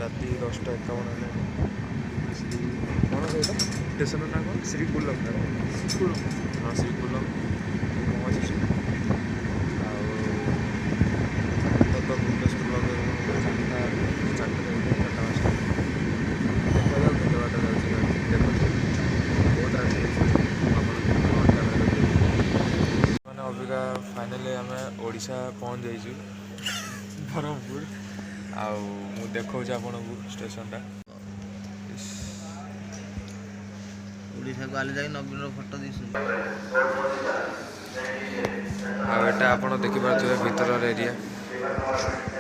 राति 10:51 कौन कहता स्टेशन ना कौन श्रीकुलम ना हाँ श्रीकुलम पहुँचु तो भुवनेश्वर मैंने अबिका फाइनाली आम ओडिशा पहुँच जाइए ब्रह्मपुर आउ देखा आपन को स्टेशन ओडिशा को आले जाके नवीन फोटो दिसु आ एटा आपन देखि पारथबे भीतर एरिया